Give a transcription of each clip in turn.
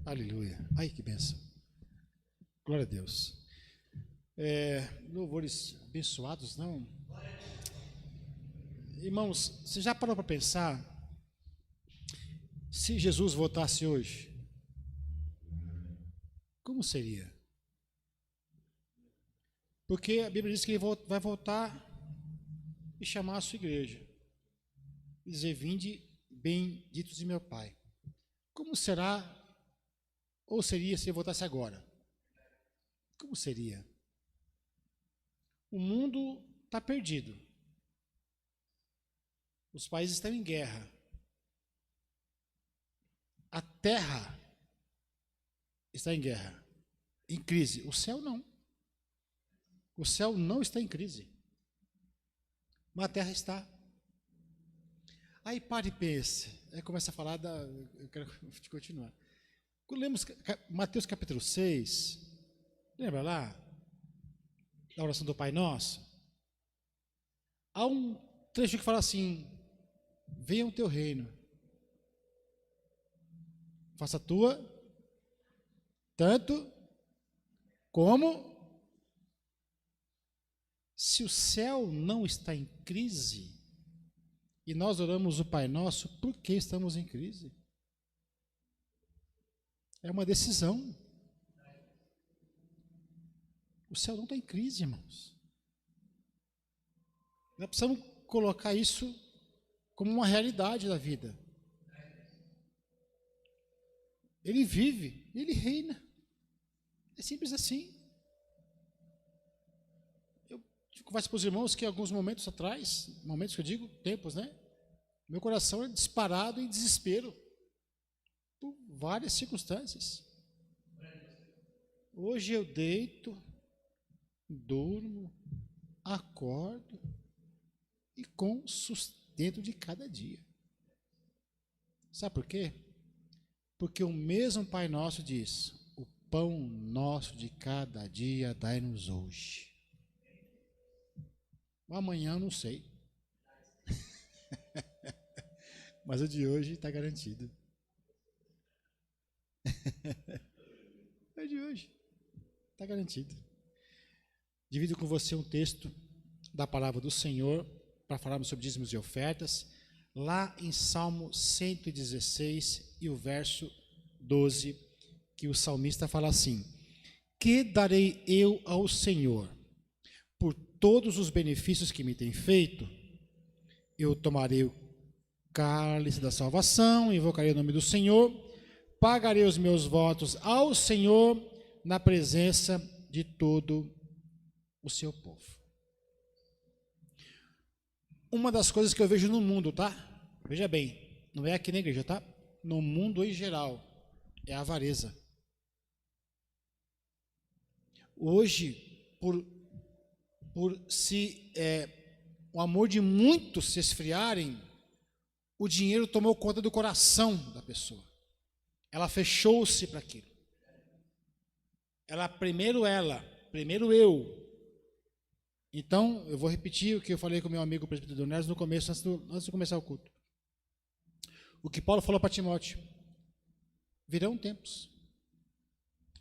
Aleluia. Ai, que bênção. Glória a Deus. Louvores abençoados, não? Irmãos, você já parou para pensar se Jesus voltasse hoje? Como seria? Porque a Bíblia diz que ele vai voltar e chamar a sua igreja. Dizer, vinde, benditos de meu Pai. Como será, ou seria se ele voltasse agora? Como seria? O mundo está perdido. Os países estão em guerra. A terra está em guerra, em crise. O céu não. O céu não está em crise. Mas a terra está. Aí para e pense. Aí começa a falar eu quero continuar. Quando lemos Mateus capítulo 6, lembra lá? Da oração do Pai Nosso? Há um trecho que fala assim: venha o teu reino. Faça a tua, tanto como. Se o céu não está em crise, e nós oramos o Pai Nosso, por que estamos em crise? É uma decisão. O céu não está em crise, irmãos. Nós precisamos colocar isso como uma realidade da vida. Ele vive, ele reina. É simples assim. Eu converso para os irmãos que alguns momentos atrás, momentos que eu digo, tempos, né? Meu coração é disparado em desespero por várias circunstâncias. Hoje eu deito, durmo, acordo e com sustento de cada dia. Sabe por quê? Porque o mesmo Pai Nosso diz: o pão nosso de cada dia dai-nos hoje. Amanhã eu não sei. Mas o de hoje está garantido. É de hoje. Está garantido. Divido com você um texto da palavra do Senhor para falarmos sobre dízimos e ofertas, lá em Salmo 116 e o verso 12, que o salmista fala assim: que darei eu ao Senhor por todos os benefícios que me tem feito? Eu tomarei o cálice da salvação, invocarei o nome do Senhor, pagarei os meus votos ao Senhor na presença de todo o seu povo. Uma das coisas que eu vejo no mundo, tá? Veja bem, não é aqui na igreja, tá? No mundo em geral, é a avareza. Hoje, por o amor de muitos se esfriarem, o dinheiro tomou conta do coração da pessoa. Ela fechou-se para aquilo. Primeiro eu. Então, eu vou repetir o que eu falei com meu amigo presbítero Donés no começo, antes de começar o culto. O que Paulo falou para Timóteo: virão tempos.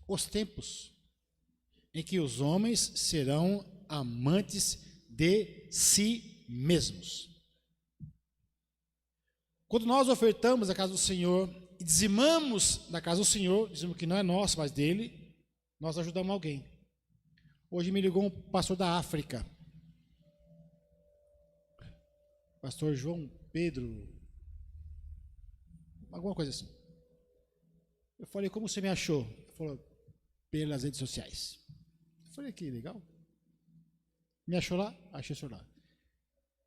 Os tempos em que os homens serão amantes de si mesmos. Quando nós ofertamos a casa do Senhor e dizimamos da casa do Senhor, dizemos que não é nosso, mas dele, nós ajudamos alguém. Hoje me ligou um pastor da África, pastor João Pedro, alguma coisa assim. Eu falei: como você me achou? Ele falou: pelas redes sociais. Eu falei: que legal. Me achou lá? Achei o senhor lá.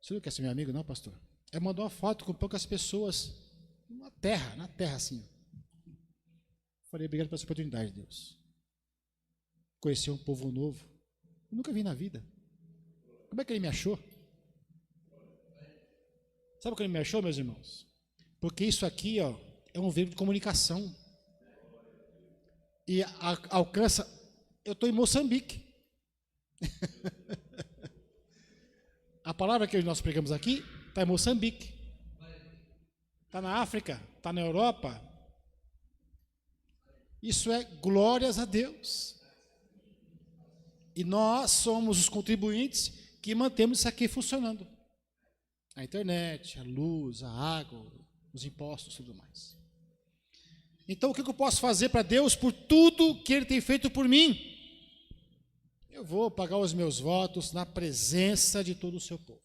Você não quer ser meu amigo, não, pastor? Ele mandou uma foto com poucas pessoas na terra assim. Falei: obrigado pela sua oportunidade, Deus. Conhecer um povo novo. Eu nunca vi na vida. Como é que ele me achou? Sabe como ele me achou, meus irmãos? Porque isso aqui, ó, é um veículo de comunicação. E alcança. Eu estou em Moçambique. A palavra que nós pregamos aqui está em Moçambique. está na África, está na Europa. Isso é glórias a Deus. E nós somos os contribuintes que mantemos isso aqui funcionando. A internet, a luz, a água, os impostos e tudo mais. Então, o que eu posso fazer para Deus por tudo que Ele tem feito por mim? Eu vou pagar os meus votos na presença de todo o seu povo.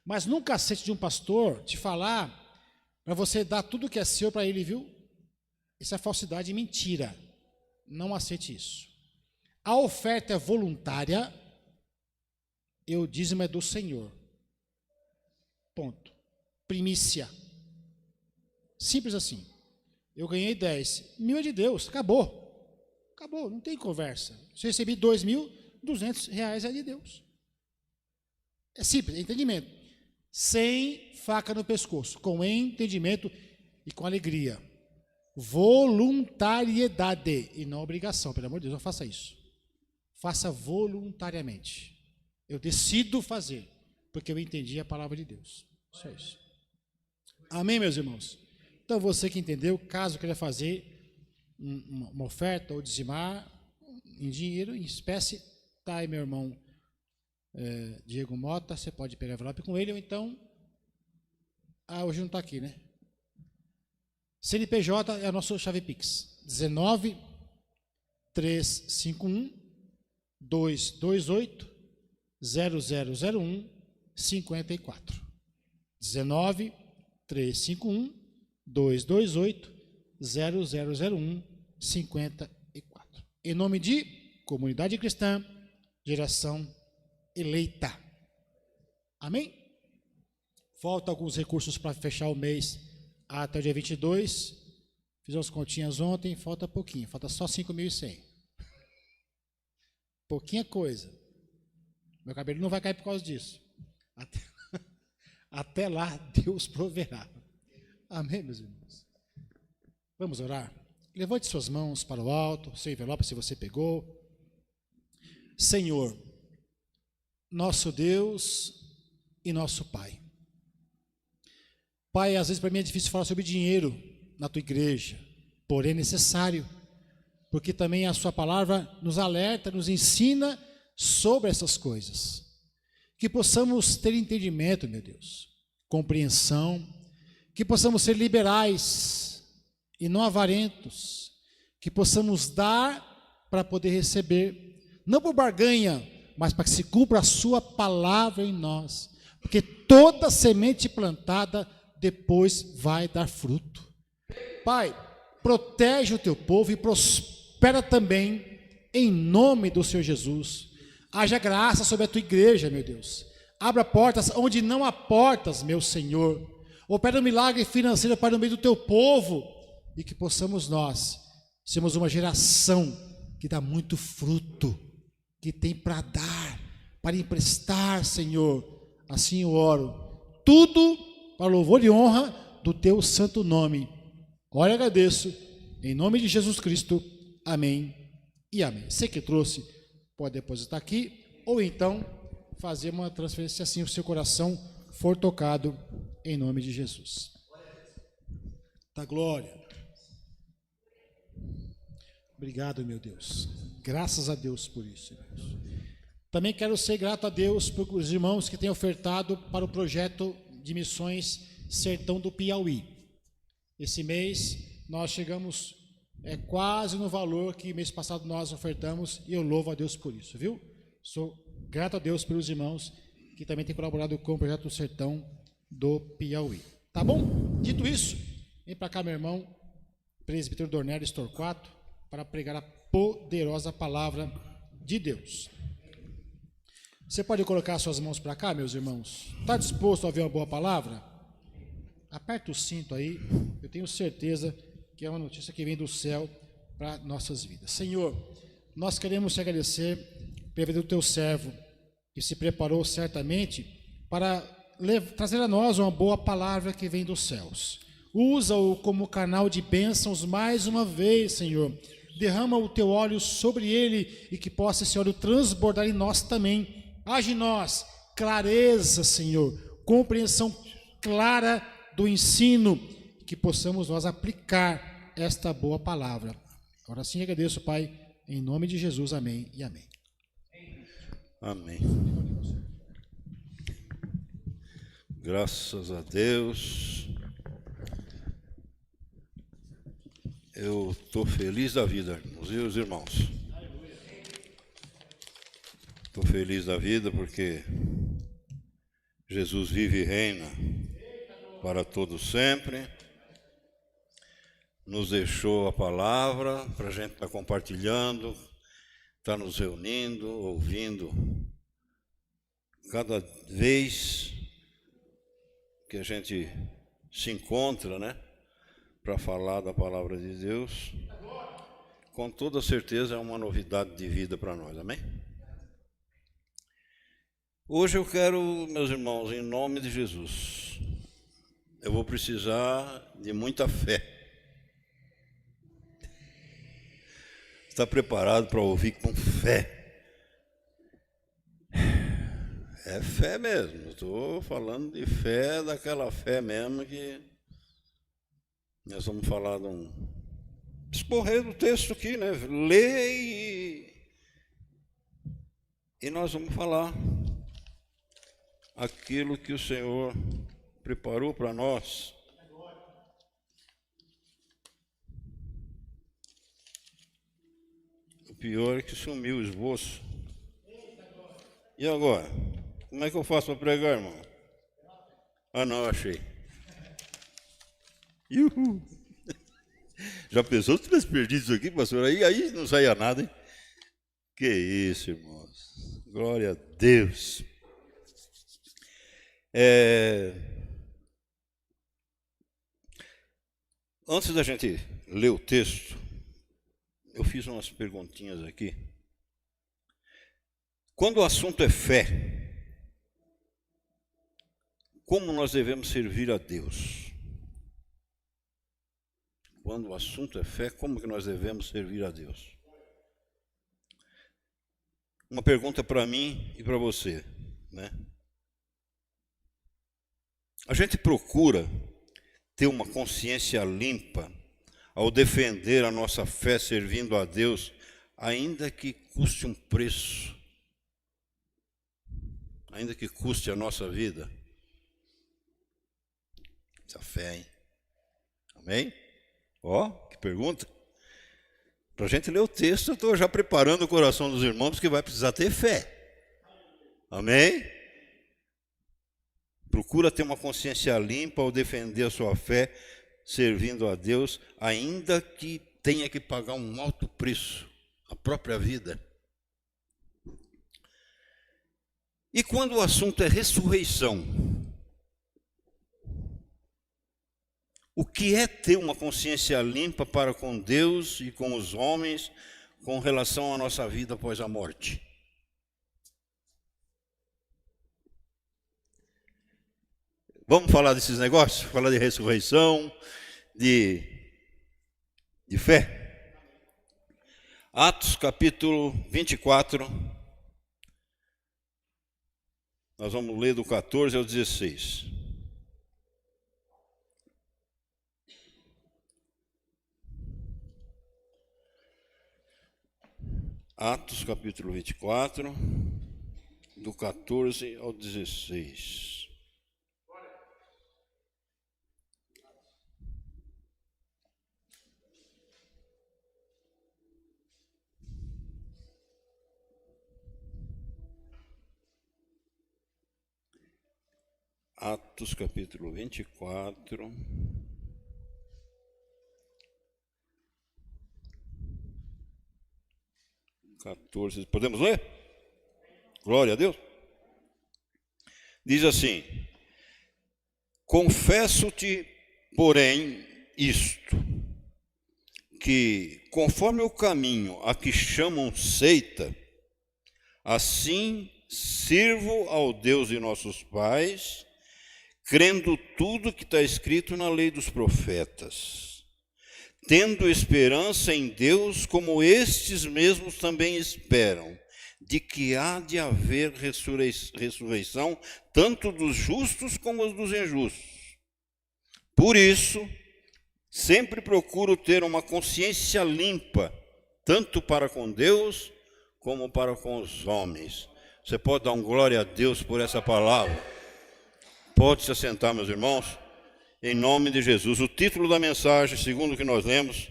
Mas nunca aceite de um pastor te falar para você dar tudo que é seu para ele, viu? Isso é falsidade e mentira. Não aceite isso. A oferta é voluntária e o dízimo é do Senhor. Ponto. Primícia. Simples assim. Eu ganhei 10. 1.000 é de Deus. Acabou. Acabou. Não tem conversa. Se eu recebi 2.200 reais é de Deus. É simples. É entendimento. Sem faca no pescoço. Com entendimento e com alegria. Voluntariedade e não obrigação. Pelo amor de Deus, não faça isso. Faça voluntariamente. Eu decido fazer. Porque eu entendi a palavra de Deus. Só isso. Amém, meus irmãos? Então, você que entendeu, caso queira fazer uma oferta ou dizimar em dinheiro, em espécie, tá aí meu irmão Diego Mota, você pode pegar envelope com ele, ou então, hoje não está aqui, né? CNPJ é a nossa chave Pix, 19 351 228 0001 54. 19 351 228 0001 54. Em nome de Comunidade Cristã, Geração Eleita. Amém? Falta alguns recursos para fechar o mês até o dia 22. Fiz umas continhas ontem, falta pouquinho, falta só 5.100. Pouquinha coisa. Meu cabelo não vai cair por causa disso. Até lá, Deus proverá. Amém, meus irmãos? Vamos orar? Levante suas mãos para o alto, seu envelope, se você pegou. Senhor, nosso Deus e nosso Pai. Pai, às vezes para mim é difícil falar sobre dinheiro na tua igreja, porém é necessário, porque também a sua palavra nos alerta, nos ensina sobre essas coisas. Que possamos ter entendimento, meu Deus, compreensão, que possamos ser liberais e não avarentos, que possamos dar para poder receber, não por barganha, mas para que se cumpra a sua palavra em nós, porque toda semente plantada depois vai dar fruto. Pai, protege o teu povo e prospera também em nome do Senhor Jesus. Haja graça sobre a tua igreja, meu Deus. Abra portas onde não há portas, meu Senhor. Opera um milagre financeiro para o meio do teu povo e que possamos nós sermos uma geração que dá muito fruto, que tem para dar, para emprestar, Senhor. Assim eu oro. Tudo para louvor e honra do teu santo nome. Ora, agradeço em nome de Jesus Cristo. Amém e amém. Você que trouxe, pode depositar aqui, ou então fazer uma transferência assim o seu coração for tocado em nome de Jesus. Da glória. Obrigado, meu Deus. Graças a Deus por isso, irmãos. Também quero ser grato a Deus por os irmãos que têm ofertado para o projeto de missões Sertão do Piauí. Esse mês nós chegamos quase no valor que mês passado nós ofertamos, e eu louvo a Deus por isso, viu? Sou grato a Deus pelos irmãos que também têm colaborado com o projeto do Sertão do Piauí. Tá bom? Dito isso, vem para cá, meu irmão, presbítero Dornelles Torquato, para pregar a poderosa palavra de Deus. Você pode colocar suas mãos para cá, meus irmãos? Está disposto a ouvir uma boa palavra? Aperta o cinto aí, eu tenho certeza que é uma notícia que vem do céu para nossas vidas. Senhor, nós queremos te agradecer pela vida do teu servo, que se preparou certamente para trazer a nós uma boa palavra que vem dos céus. Usa-o como canal de bênçãos mais uma vez, Senhor. Derrama o teu óleo sobre ele e que possa esse óleo transbordar em nós também. Age em nós, clareza, Senhor, compreensão clara do ensino, que possamos nós aplicar esta boa palavra. Agora sim agradeço, Pai, em nome de Jesus, amém e amém. Amém. Graças a Deus. Eu estou feliz da vida, irmãos e os irmãos. Estou feliz da vida porque Jesus vive e reina para todo sempre. Nos deixou a palavra para a gente estar compartilhando, estar nos reunindo, ouvindo. Cada vez que a gente se encontra, né, para falar da palavra de Deus, com toda certeza é uma novidade de vida para nós, amém? Hoje eu quero, meus irmãos, em nome de Jesus, eu vou precisar de muita fé. Está preparado para ouvir com fé? É fé mesmo, estou falando de fé, daquela fé mesmo que nós vamos falar de um... Escorrer do texto aqui, né? Lê e nós vamos falar aquilo que o Senhor preparou para nós. O pior é que sumiu o esboço. E agora? Como é que eu faço para pregar, irmão? Ah, não, achei. Uhul. Já pensou se tivesse perdido isso aqui, pastor? Aí não saía nada, hein? Que isso, irmãos. Glória a Deus. Antes da gente ler o texto, eu fiz umas perguntinhas aqui. Quando o assunto é fé, como nós devemos servir a Deus? Quando o assunto é fé, como que nós devemos servir a Deus? Uma pergunta para mim e para você, né? A gente procura ter uma consciência limpa ao defender a nossa fé servindo a Deus, ainda que custe um preço, ainda que custe a nossa vida. Essa fé, hein? Amém? Ó, que pergunta. Para a gente ler o texto, eu estou já preparando o coração dos irmãos, porque vai precisar ter fé. Amém? Procura ter uma consciência limpa ao defender a sua fé, servindo a Deus, ainda que tenha que pagar um alto preço, a própria vida. E quando o assunto é ressurreição, o que é ter uma consciência limpa para com Deus e com os homens com relação à nossa vida após a morte? Vamos falar desses negócios? Falar de ressurreição, de fé? Atos capítulo 24, nós vamos ler do 14 ao 16. Atos capítulo 24, do 14 ao 16. Atos capítulo 24. Podemos ler? Glória a Deus. Diz assim: confesso-te, porém, isto, que conforme o caminho a que chamam seita, assim sirvo ao Deus de nossos pais, crendo tudo que está escrito na lei dos profetas, tendo esperança em Deus, como estes mesmos também esperam, de que há de haver ressurreição, tanto dos justos como dos injustos. Por isso, sempre procuro ter uma consciência limpa, tanto para com Deus como para com os homens. Você pode dar um glória a Deus por essa palavra? Pode se assentar, meus irmãos, em nome de Jesus. O título da mensagem, segundo o que nós lemos,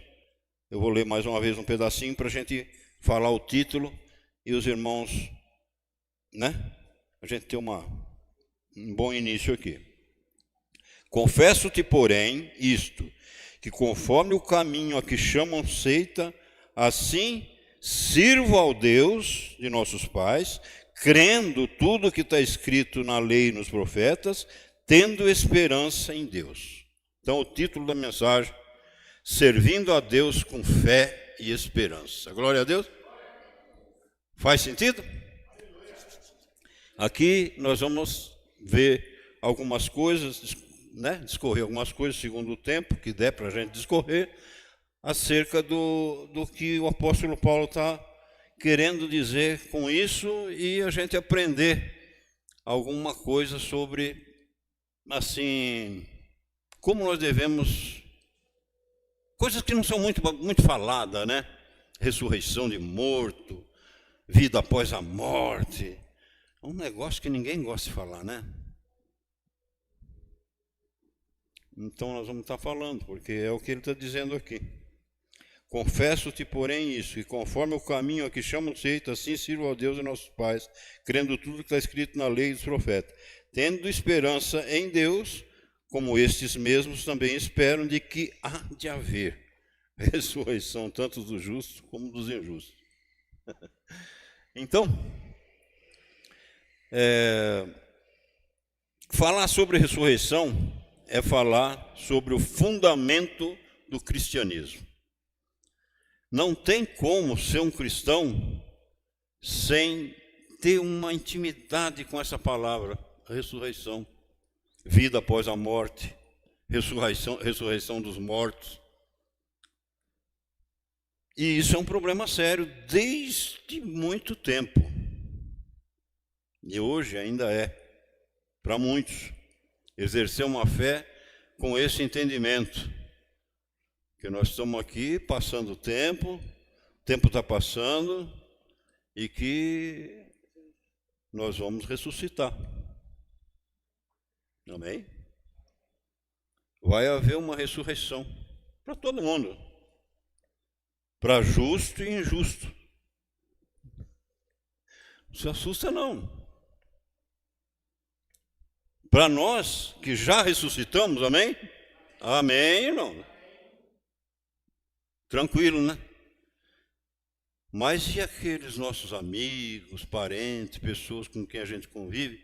eu vou ler mais uma vez um pedacinho para a gente falar o título e os irmãos, né? A gente ter um bom início aqui. Confesso-te, porém, isto, que conforme o caminho a que chamam seita, assim sirvo ao Deus de nossos pais, crendo tudo que está escrito na lei e nos profetas, tendo esperança em Deus. Então, o título da mensagem, servindo a Deus com fé e esperança. Glória a Deus. Faz sentido? Aqui nós vamos ver algumas coisas, né? Discorrer algumas coisas segundo o tempo que der para a gente discorrer, acerca do que o apóstolo Paulo está querendo dizer com isso e a gente aprender alguma coisa sobre, assim, como nós devemos, coisas que não são muito faladas, né? Ressurreição de morto, vida após a morte, é um negócio que ninguém gosta de falar, né? Então nós vamos estar falando, porque é o que ele está dizendo aqui. Confesso-te, porém, isso, que conforme o caminho a que chamam seita, assim sirvo ao Deus e nossos pais, crendo tudo que está escrito na lei e dos profetas, tendo esperança em Deus, como estes mesmos também esperam de que há de haver ressurreição tanto dos justos como dos injustos. Então, falar sobre ressurreição é falar sobre o fundamento do cristianismo. Não tem como ser um cristão sem ter uma intimidade com essa palavra, ressurreição, vida após a morte, ressurreição dos mortos. E isso é um problema sério desde muito tempo. E hoje ainda é, para muitos, exercer uma fé com esse entendimento. Que nós estamos aqui passando o tempo está passando e que nós vamos ressuscitar. Amém? Vai haver uma ressurreição para todo mundo, para justo e injusto. Não se assusta, não. Para nós que já ressuscitamos, amém? Amém, irmão. Tranquilo, né? Mas e aqueles nossos amigos, parentes, pessoas com quem a gente convive,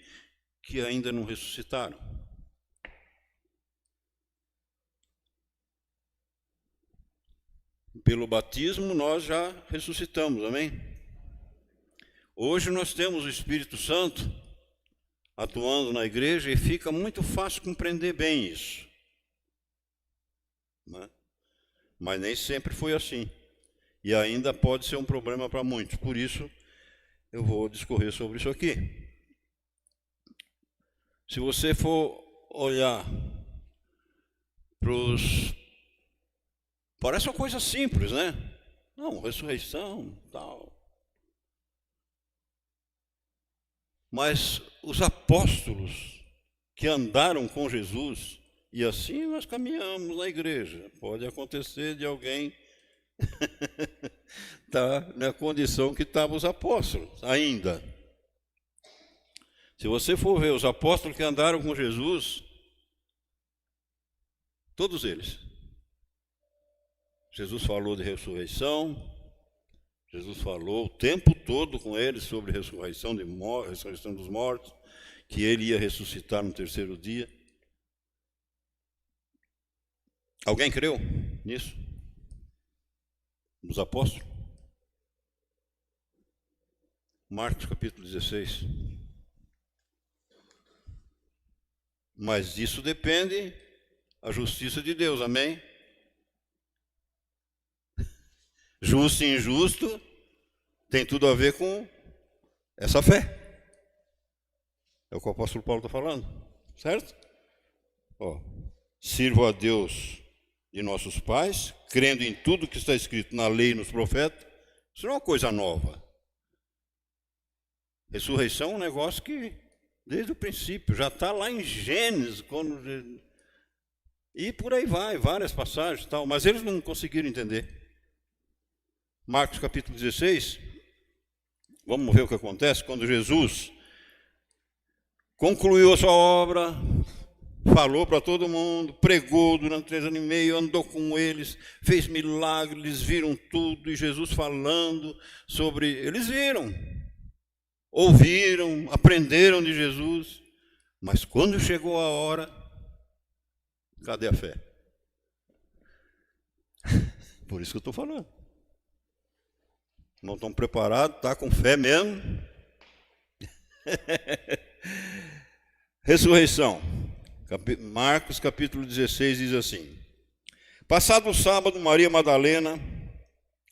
que ainda não ressuscitaram? Pelo batismo nós já ressuscitamos, amém? Hoje nós temos o Espírito Santo atuando na igreja e fica muito fácil compreender bem isso, né? Mas nem sempre foi assim. E ainda pode ser um problema para muitos. Por isso, eu vou discorrer sobre isso aqui. Se você for olhar para os... Parece uma coisa simples, né? Não, ressurreição, tal. Mas os apóstolos que andaram com Jesus, e assim nós caminhamos na igreja. Pode acontecer de alguém estar na condição que estavam os apóstolos ainda. Se você for ver os apóstolos que andaram com Jesus, todos eles. Jesus falou de ressurreição, Jesus falou o tempo todo com eles sobre ressurreição dos mortos, que ele ia ressuscitar no terceiro dia. Alguém creu nisso? Dos apóstolos? Marcos capítulo 16. Mas disso depende a justiça de Deus, amém? Justo e injusto tem tudo a ver com essa fé. É o que o apóstolo Paulo está falando, certo? Ó. sirvo a Deus de nossos pais, crendo em tudo que está escrito na lei e nos profetas. Isso não é uma coisa nova. Ressurreição é um negócio que, desde o princípio, já está lá em Gênesis, e por aí vai, várias passagens e tal, mas eles não conseguiram entender. Marcos capítulo 16, vamos ver o que acontece quando Jesus concluiu a sua obra, falou para todo mundo, pregou durante 3 anos e meio, andou com eles, fez milagres, eles viram tudo, e Jesus falando sobre... Eles viram, ouviram, aprenderam de Jesus, mas quando chegou a hora, cadê a fé? Por isso que eu estou falando. Não estão preparados, está com fé mesmo. Ressurreição. Marcos capítulo 16 diz assim: passado o sábado, Maria Madalena,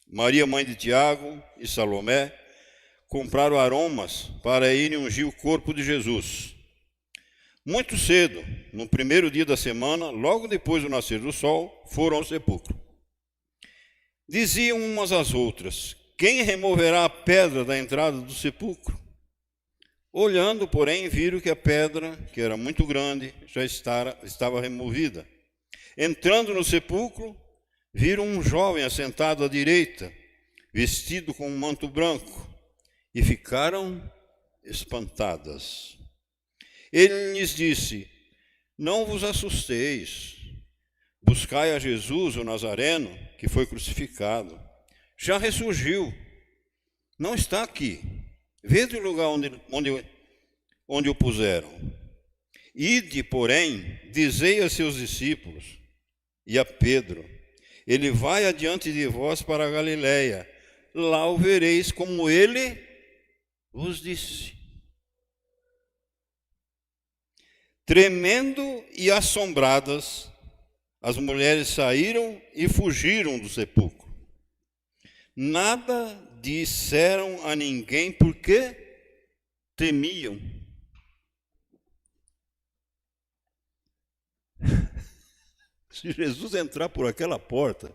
Maria mãe de Tiago e Salomé compraram aromas para irem ungir o corpo de Jesus. Muito cedo, no primeiro dia da semana, logo depois do nascer do sol, foram ao sepulcro. Diziam umas às outras: quem removerá a pedra da entrada do sepulcro? Olhando, porém, viram que a pedra, que era muito grande, já estava removida. Entrando no sepulcro, viram um jovem assentado à direita, vestido com um manto branco, e ficaram espantadas. Ele lhes disse: não vos assusteis, buscai a Jesus, o Nazareno, que foi crucificado. Já ressurgiu, não está aqui. Vede o lugar onde o puseram. Ide, porém, dizei a seus discípulos e a Pedro: ele vai adiante de vós para a Galiléia, lá o vereis como ele vos disse. Tremendo e assombradas, as mulheres saíram e fugiram do sepulcro. Nada disseram a ninguém porque temiam. Se Jesus entrar por aquela porta,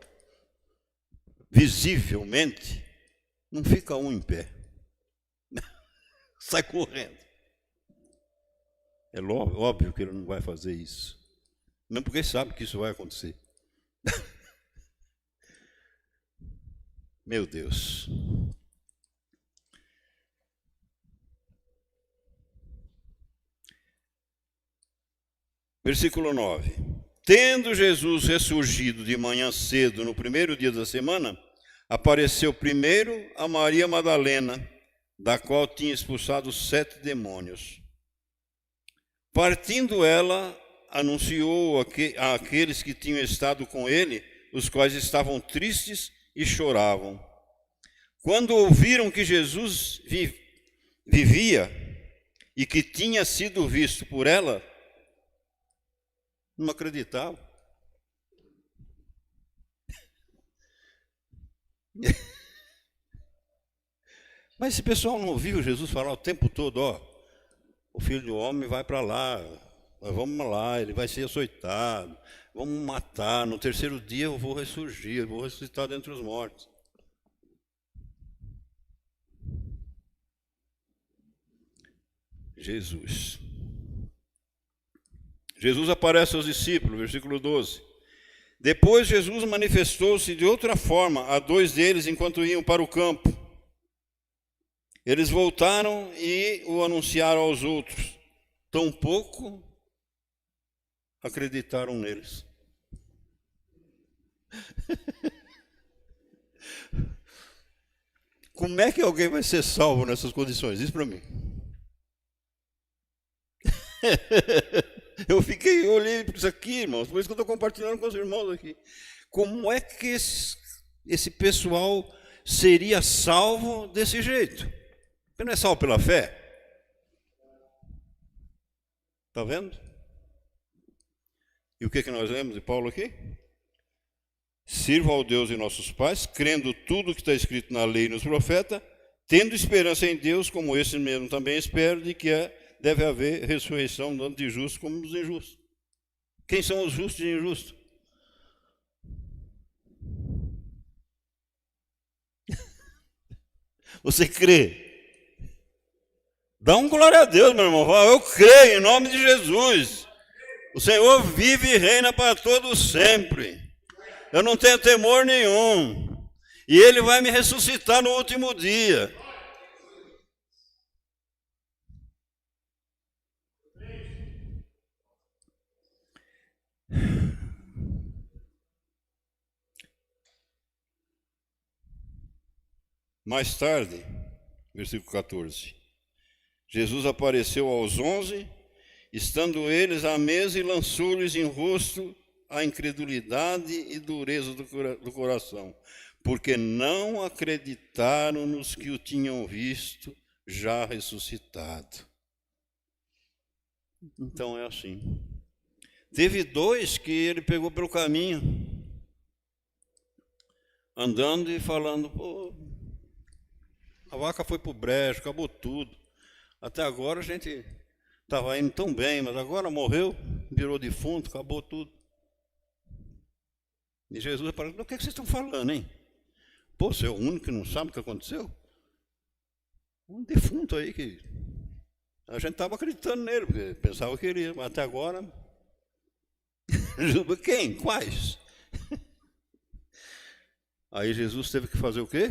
visivelmente, não fica um em pé. Sai correndo. É óbvio que ele não vai fazer isso. Não porque sabe que isso vai acontecer. Meu Deus. Versículo 9. Tendo Jesus ressurgido de manhã cedo, no primeiro dia da semana, apareceu primeiro a Maria Madalena, da qual tinha expulsado 7 demônios. Partindo ela, anunciou àqueles que tinham estado com ele, os quais estavam tristes e choravam. Quando ouviram que Jesus vivia e que tinha sido visto por ela, não acreditavam. Mas esse pessoal não ouviu Jesus falar o tempo todo: ó, o Filho do Homem vai para lá, nós vamos lá, ele vai ser açoitado, vamos matar, no terceiro dia eu vou ressurgir, eu vou ressuscitar dentre os mortos. Jesus aparece aos discípulos, versículo 12. Depois Jesus manifestou-se de outra forma a 2 deles enquanto iam para o campo. Eles voltaram e o anunciaram aos outros. Tampouco acreditaram neles. Como é que alguém vai ser salvo nessas condições? Diz para mim. Eu olhei para isso aqui, irmãos, por isso que eu estou compartilhando com os irmãos aqui. Como é que esse pessoal seria salvo desse jeito? Porque não é salvo pela fé? Está vendo? E o que nós lemos de Paulo aqui? Sirva ao Deus de nossos pais, crendo tudo que está escrito na lei e nos profetas, tendo esperança em Deus, como esse mesmo também espero, de que deve haver ressurreição tanto de justos como dos injustos. Quem são os justos e injustos? Você crê? Dá um glória a Deus, meu irmão. Fala, eu creio em nome de Jesus. O Senhor vive e reina para todos sempre. Eu não tenho temor nenhum. E Ele vai me ressuscitar no último dia. Mais tarde, versículo 14, Jesus apareceu aos 11, estando eles à mesa, e lançou-lhes em rosto a incredulidade e dureza do coração, porque não acreditaram nos que o tinham visto já ressuscitado. Então é assim. Teve dois que ele pegou pelo caminho, andando e falando, pô, a vaca foi para o brejo, acabou tudo. Até agora a gente estava indo tão bem, mas agora morreu, virou defunto, acabou tudo. E Jesus falou, do que vocês estão falando, hein? Pô, você é o único que não sabe o que aconteceu? Um defunto aí que a gente estava acreditando nele, porque pensava que ele ia, mas até agora... Quem? Quais? Aí Jesus teve que fazer o quê?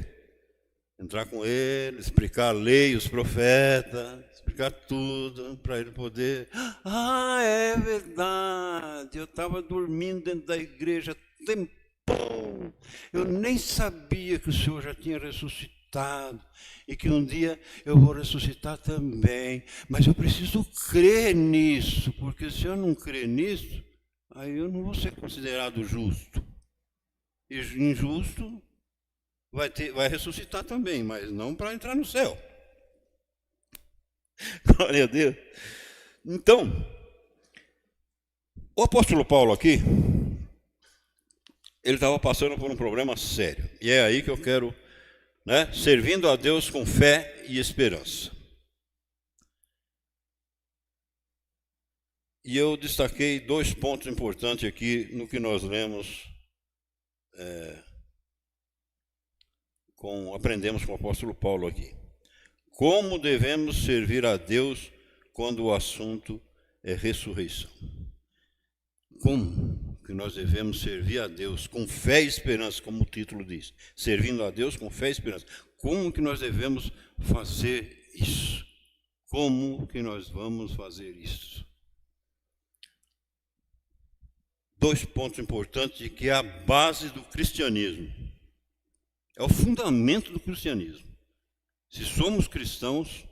Entrar com ele, explicar a lei, os profetas, explicar tudo, para ele poder... Ah, é verdade, eu estava dormindo dentro da igreja tempão, eu nem sabia que o Senhor já tinha ressuscitado, e que um dia eu vou ressuscitar também, mas eu preciso crer nisso, porque se eu não crer nisso, aí eu não vou ser considerado justo. E injusto vai ressuscitar também, mas não para entrar no céu. Glória a Deus. Então, o apóstolo Paulo aqui, ele estava passando por um problema sério. E é aí que eu quero, servindo a Deus com fé e esperança. E eu destaquei 2 pontos importantes aqui no que nós lemos, aprendemos com o apóstolo Paulo aqui. Como devemos servir a Deus quando o assunto é ressurreição? Como que nós devemos servir a Deus com fé e esperança, como o título diz? Servindo a Deus com fé e esperança. Como que nós devemos fazer isso? Como que nós vamos fazer isso? 2 pontos importantes de que é a base do cristianismo. É o fundamento do cristianismo. Se somos cristãos,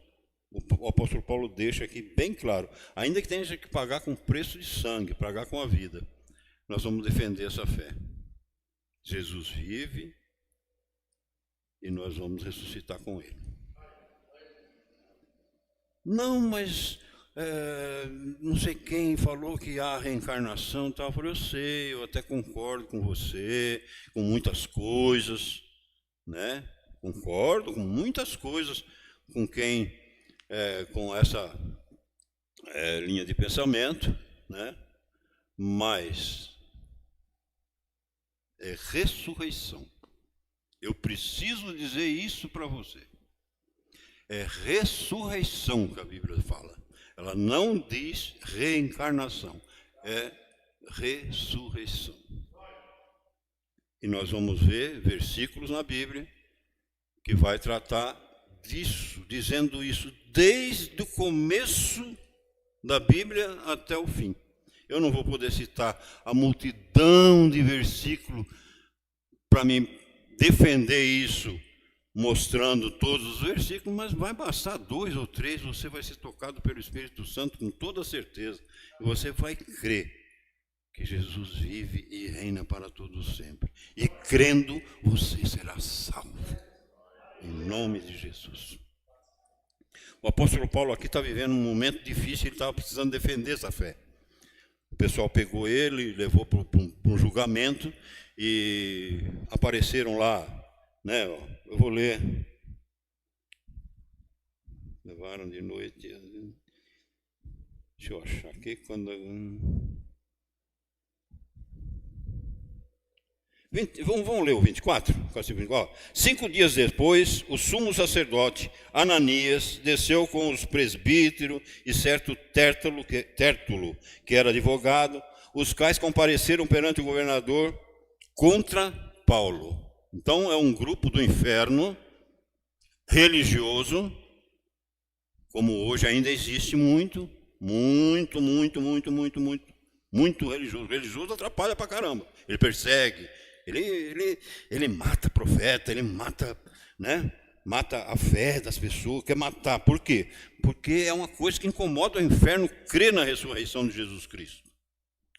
o apóstolo Paulo deixa aqui bem claro, ainda que tenha que pagar com preço de sangue, pagar com a vida, nós vamos defender essa fé. Jesus vive e nós vamos ressuscitar com ele. Não, mas não sei quem falou que há reencarnação e tal. Eu falei, eu sei, eu até concordo com você, com muitas coisas, né? Concordo com muitas coisas com quem, com essa linha de pensamento, né? Mas é ressurreição. Eu preciso dizer isso para você. É ressurreição que a Bíblia fala. Ela não diz reencarnação, é ressurreição. E nós vamos ver versículos na Bíblia que vai tratar disso, dizendo isso desde o começo da Bíblia até o fim. Eu não vou poder citar a multidão de versículos para me defender isso, mostrando todos os versículos, mas vai bastar 2 ou 3, você vai ser tocado pelo Espírito Santo com toda certeza, e você vai crer que Jesus vive e reina para todos sempre. E crendo, você será salvo. Em nome de Jesus. O apóstolo Paulo aqui está vivendo um momento difícil, ele estava precisando defender essa fé. O pessoal pegou ele, levou para um julgamento e apareceram lá, né? Eu vou ler. Levaram de noite. Deixa eu achar aqui quando. Vamos ler o 24? 5 dias depois, o sumo sacerdote Ananias desceu com os presbíteros e certo Tértulo, que era advogado, os quais compareceram perante o governador contra Paulo. Então é um grupo do inferno religioso, como hoje ainda existe muito religioso. Religioso atrapalha pra caramba. Ele persegue, ele mata profeta, ele mata, né? Mata a fé das pessoas, quer matar. Por quê? Porque é uma coisa que incomoda o inferno crer na ressurreição de Jesus Cristo.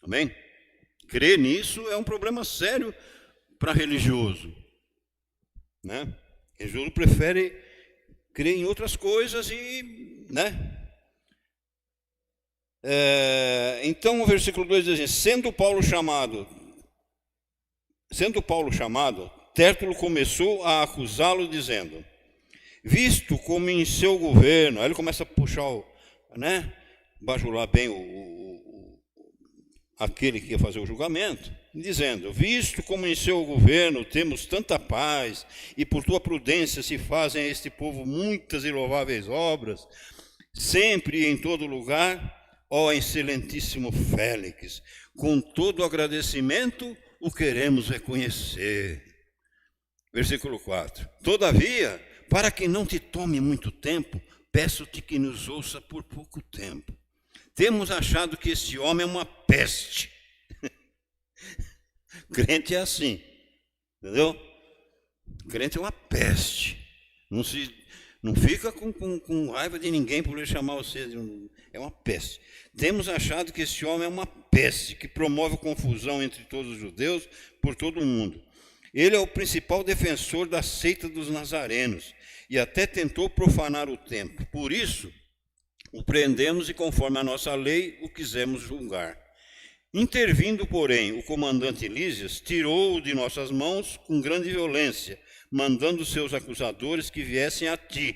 Amém? Crer nisso é um problema sério para religioso, né? Religioso prefere crer em outras coisas e, né? Então o versículo 2 diz assim: sendo Paulo chamado, Tértulo começou a acusá-lo, dizendo: visto como em seu governo, aí ele começa a puxar, bajular bem aquele que ia fazer o julgamento, dizendo: visto como em seu governo temos tanta paz, e por tua prudência se fazem a este povo muitas e louváveis obras, sempre e em todo lugar, ó excelentíssimo Félix, com todo agradecimento o queremos reconhecer. Versículo 4. Todavia, para que não te tome muito tempo, peço-te que nos ouça por pouco tempo. Temos achado que este homem é uma peste. Crente é assim, entendeu? Crente é uma peste. Não fica com raiva de ninguém por ele chamar você de é uma peste. Temos achado que esse homem é uma peste, que promove confusão entre todos os judeus, por todo o mundo. Ele é o principal defensor da seita dos nazarenos, e até tentou profanar o templo. Por isso, o prendemos e, conforme a nossa lei, o quisemos julgar. Intervindo, porém, o comandante Lísias, tirou-o de nossas mãos com grande violência, mandando seus acusadores que viessem a ti.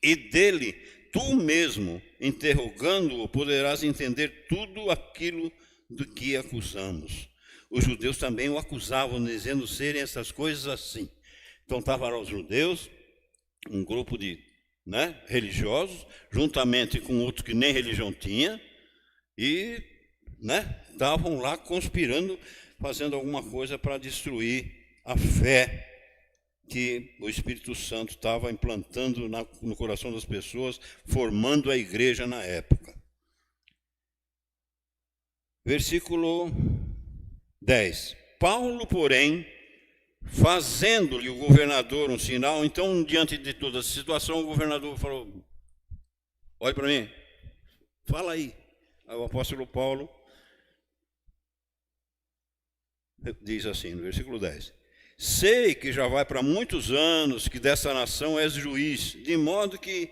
E dele, tu mesmo, interrogando-o, poderás entender tudo aquilo do que acusamos. Os judeus também o acusavam, dizendo serem essas coisas assim. Então, estavam lá os judeus, um grupo de religiosos, juntamente com outros que nem religião tinha, e estavam lá conspirando, fazendo alguma coisa para destruir a fé que o Espírito Santo estava implantando no coração das pessoas, formando a igreja na época. Versículo 10. Paulo, porém, fazendo-lhe o governador um sinal, então, diante de toda essa situação, o governador falou: olhe para mim, fala aí. Aí o apóstolo Paulo diz assim, no versículo 10: sei que já vai para muitos anos que dessa nação és juiz, de modo que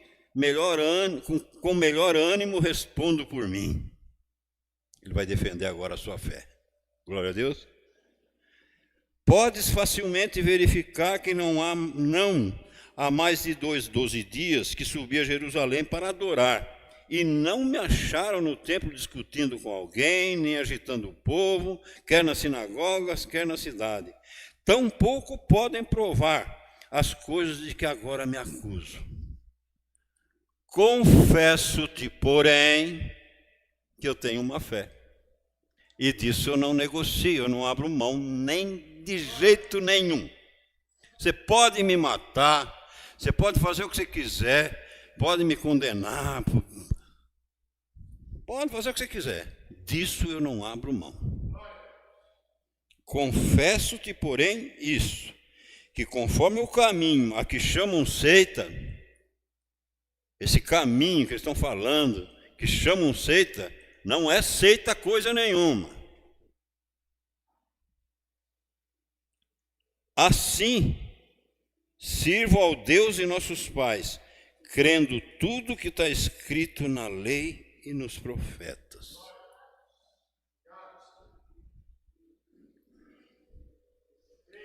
com melhor ânimo respondo por mim. Ele vai defender agora a sua fé. Glória a Deus. Podes facilmente verificar que não há mais de 12 dias que subi a Jerusalém para adorar, e não me acharam no templo discutindo com alguém, nem agitando o povo, quer nas sinagogas, quer na cidade. Tampouco podem provar as coisas de que agora me acuso. Confesso-te, porém, que eu tenho uma fé, e disso eu não negocio, eu não abro mão nem de jeito nenhum. Você pode me matar, você pode fazer o que você quiser, pode me condenar, pode fazer o que você quiser, disso eu não abro mão. Confesso-te, porém, isso, que conforme o caminho a que chamam seita, esse caminho que eles estão falando, que chamam seita, não é seita coisa nenhuma. Assim, sirvo ao Deus e nossos pais, crendo tudo que está escrito na lei e nos profetas.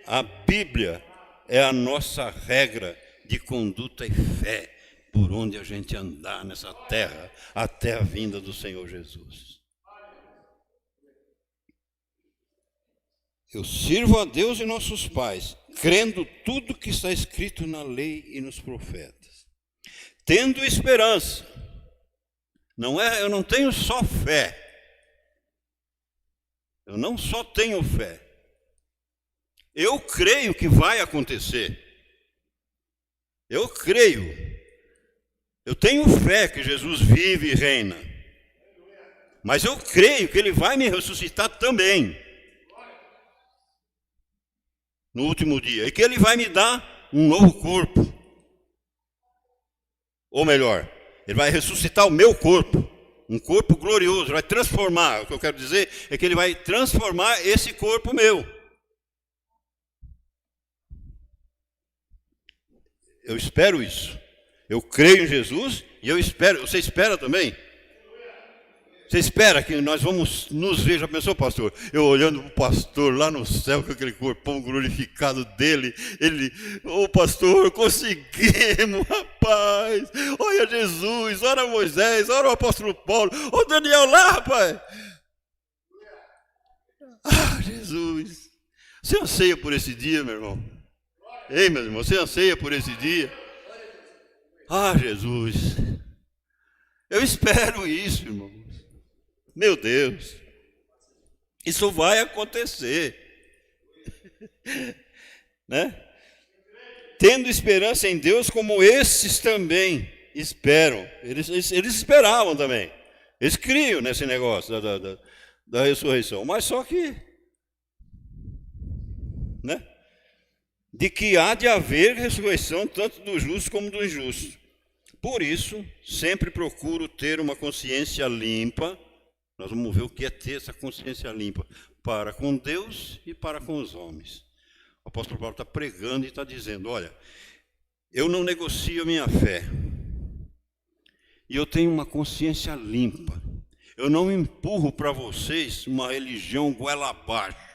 A Bíblia é a nossa regra de conduta e fé, por onde a gente andar nessa terra, até a vinda do Senhor Jesus. Eu sirvo a Deus e nossos pais, crendo tudo que está escrito na lei e nos profetas, tendo esperança. Eu não tenho só fé. Eu não só tenho fé. Eu creio que vai acontecer. Eu creio. Eu tenho fé que Jesus vive e reina. Mas eu creio que Ele vai me ressuscitar também. No último dia. E que Ele vai me dar um novo corpo. Ou melhor, Ele vai ressuscitar o meu corpo. Um corpo glorioso. Vai transformar. O que eu quero dizer é que Ele vai transformar esse corpo meu. Eu espero isso. Eu creio em Jesus e eu espero. Você espera também? Você espera que nós vamos nos ver? Já pensou, pastor? Eu olhando para o pastor lá no céu, com aquele corpão glorificado dele. Pastor, conseguimos, rapaz. Olha Jesus, olha Moisés, olha o apóstolo Paulo. Daniel lá, rapaz. Jesus. Você anseia por esse dia, meu irmão? Ei, meu irmão, você anseia por esse dia? Jesus. Eu espero isso, irmão. Meu Deus. Isso vai acontecer. Né? Tendo esperança em Deus, como esses também esperam. Eles esperavam também. Eles criam nesse negócio da ressurreição. Mas só que, né? De que há de haver ressurreição tanto do justo como do injusto. Por isso, sempre procuro ter uma consciência limpa. Nós vamos ver o que é ter essa consciência limpa para com Deus e para com os homens. O apóstolo Paulo está pregando e está dizendo, olha, eu não negocio a minha fé. E eu tenho uma consciência limpa. Eu não empurro para vocês uma religião goela abaixo.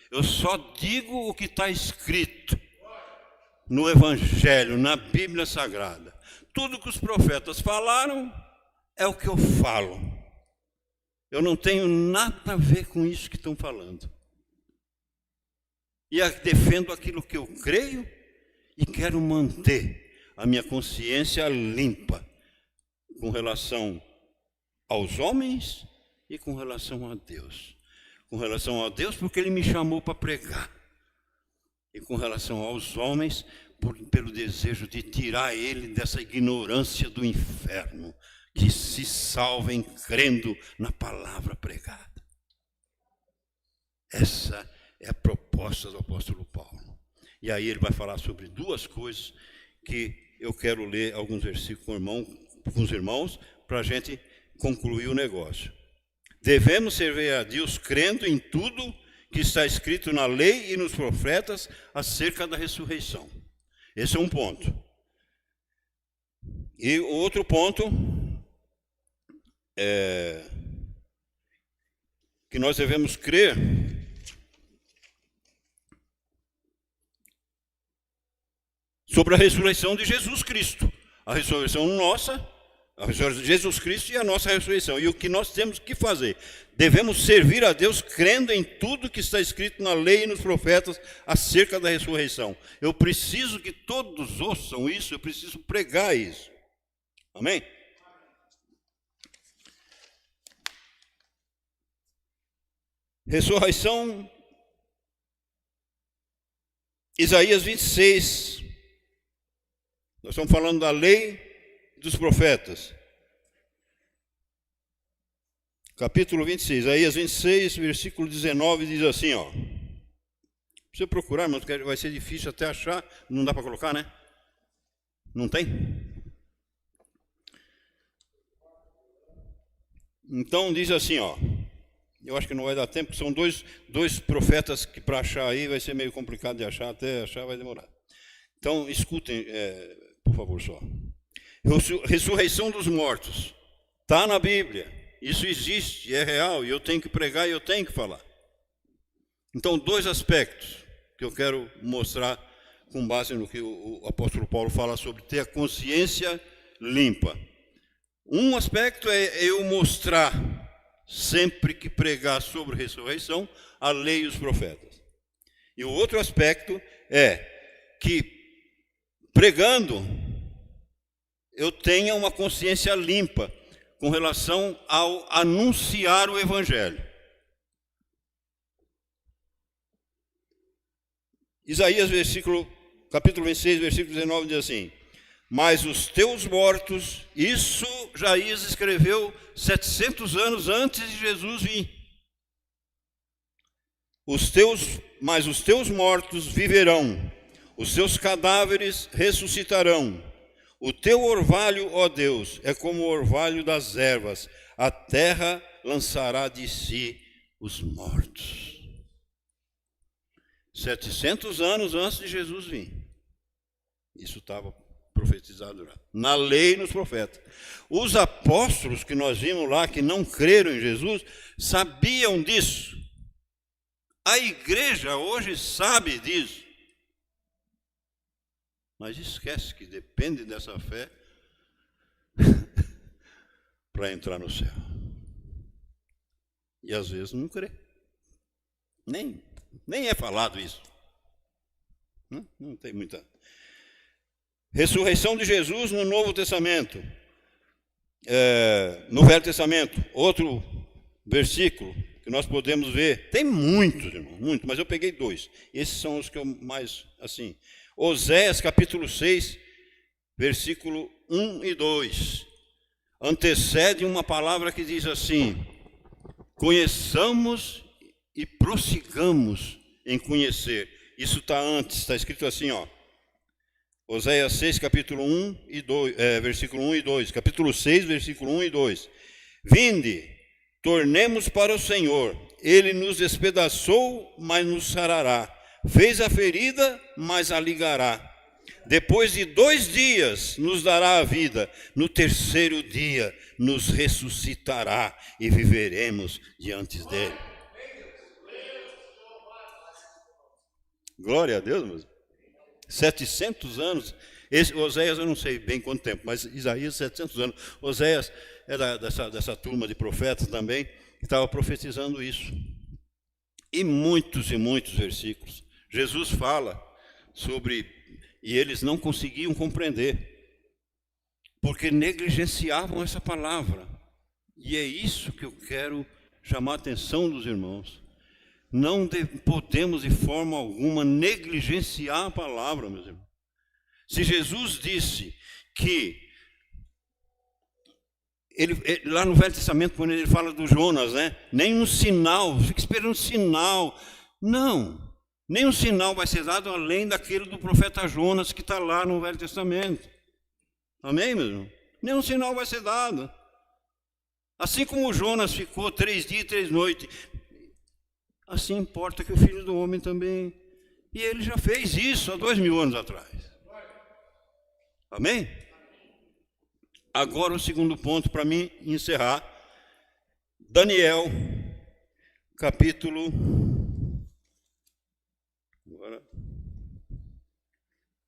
Eu só digo o que está escrito no Evangelho, na Bíblia Sagrada. Tudo que os profetas falaram é o que eu falo. Eu não tenho nada a ver com isso que estão falando. E defendo aquilo que eu creio e quero manter a minha consciência limpa com relação aos homens e com relação a Deus. Com relação a Deus, porque Ele me chamou para pregar. E com relação aos homens, pelo desejo de tirar ele dessa ignorância do inferno, que se salvem crendo na palavra pregada. Essa é a proposta do apóstolo Paulo. E aí ele vai falar sobre duas coisas que eu quero ler alguns versículos com os irmãos para a gente concluir o negócio. Devemos servir a Deus crendo em tudo que está escrito na lei e nos profetas acerca da ressurreição. Esse é um ponto. E o outro ponto é que nós devemos crer sobre a ressurreição de Jesus Cristo. A ressurreição nossa, a ressurreição de Jesus Cristo e a nossa ressurreição. E o que nós temos que fazer? Devemos servir a Deus crendo em tudo que está escrito na lei e nos profetas acerca da ressurreição. Eu preciso que todos ouçam isso, eu preciso pregar isso. Amém? Ressurreição, Isaías 26. Nós estamos falando da lei dos profetas. Capítulo 26, Isaías 26, versículo 19, diz assim, ó. Precisa procurar, mas vai ser difícil até achar. Não dá para colocar, né? Não tem? Então diz assim, ó. Eu acho que não vai dar tempo, são dois profetas que para achar aí vai ser meio complicado de achar, até achar vai demorar. Então escutem, por favor, só. Ressurreição dos mortos. Está na Bíblia. Isso existe, é real, e eu tenho que pregar e eu tenho que falar. Então, dois aspectos que eu quero mostrar com base no que o apóstolo Paulo fala sobre ter a consciência limpa. Um aspecto é eu mostrar sempre que pregar sobre ressurreição, a lei e os profetas. E o outro aspecto é que, pregando, eu tenha uma consciência limpa com relação ao anunciar o Evangelho. Isaías, capítulo 26, versículo 19, diz assim: mas os teus mortos, isso Isaías escreveu 700 anos antes de Jesus vir. Mas os teus mortos viverão, os seus cadáveres ressuscitarão. O teu orvalho, ó Deus, é como o orvalho das ervas, a terra lançará de si os mortos. 700 anos antes de Jesus vir. Isso estava profetizado lá, na lei e nos profetas. Os apóstolos que nós vimos lá, que não creram em Jesus, sabiam disso. A igreja hoje sabe disso. Mas esquece que depende dessa fé para entrar no céu. E às vezes não crê. Nem é falado isso. Não tem muita. Ressurreição de Jesus no Novo Testamento. No Velho Testamento, outro versículo que nós podemos ver. Tem muitos, irmão, muito, mas eu peguei 2. Esses são os que eu mais, assim. Oséias, capítulo 6, versículo 1 e 2. Antecede uma palavra que diz assim: conheçamos e prossigamos em conhecer. Isso está antes, está escrito assim, ó. Oséias 6, capítulo 1 e 2, versículo 1 e 2. Capítulo 6, versículo 1 e 2. Vinde, tornemos para o Senhor. Ele nos despedaçou, mas nos sarará. Fez a ferida, mas a ligará. Depois de 2 dias nos dará a vida. No terceiro dia nos ressuscitará e viveremos diante dele. Glória a Deus, meus. 700 anos. Oséias eu não sei bem quanto tempo, mas Isaías 700 anos. Oséias era dessa turma de profetas também, que estava profetizando isso. E muitos versículos. Jesus fala sobre, e eles não conseguiam compreender, porque negligenciavam essa palavra. E é isso que eu quero chamar a atenção dos irmãos. Não podemos de forma alguma negligenciar a palavra, meus irmãos. Se Jesus disse que, lá no Velho Testamento, quando ele fala do Jonas, né? Nenhum sinal, fica esperando sinal. Não, nenhum sinal vai ser dado além daquele do profeta Jonas que está lá no Velho Testamento. Amém, meu irmão? Nenhum sinal vai ser dado. Assim como Jonas ficou 3 dias e 3 noites, assim importa que o Filho do Homem também. E ele já fez isso há 2000 anos atrás. Amém? Agora o segundo ponto para mim encerrar. Daniel, capítulo...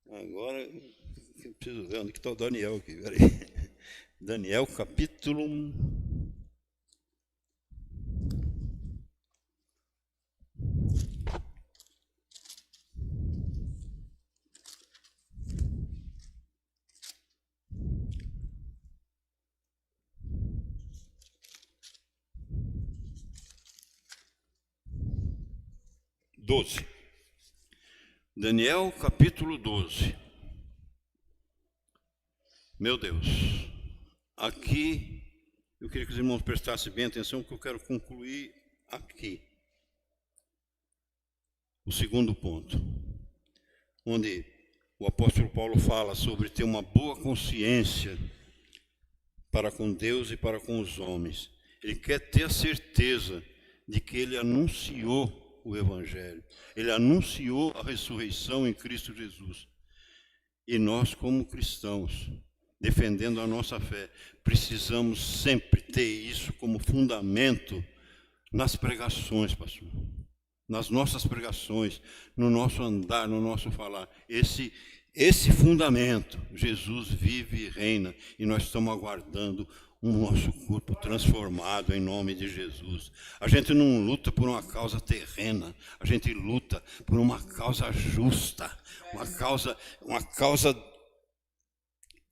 Agora eu preciso ver onde está o Daniel aqui. Peraí. Daniel, capítulo... Daniel, capítulo 12. Meu Deus, aqui eu queria que os irmãos prestassem bem atenção, porque eu quero concluir aqui. O segundo ponto, onde o apóstolo Paulo fala sobre ter uma boa consciência para com Deus e para com os homens. Ele quer ter a certeza de que ele anunciou o Evangelho. Ele anunciou a ressurreição em Cristo Jesus. E nós, como cristãos, defendendo a nossa fé, precisamos sempre ter isso como fundamento nas pregações, pastor. Nas nossas pregações, no nosso andar, no nosso falar. Esse fundamento, Jesus vive e reina, e nós estamos aguardando o nosso corpo transformado em nome de Jesus. A gente não luta por uma causa terrena, a gente luta por uma causa justa, uma causa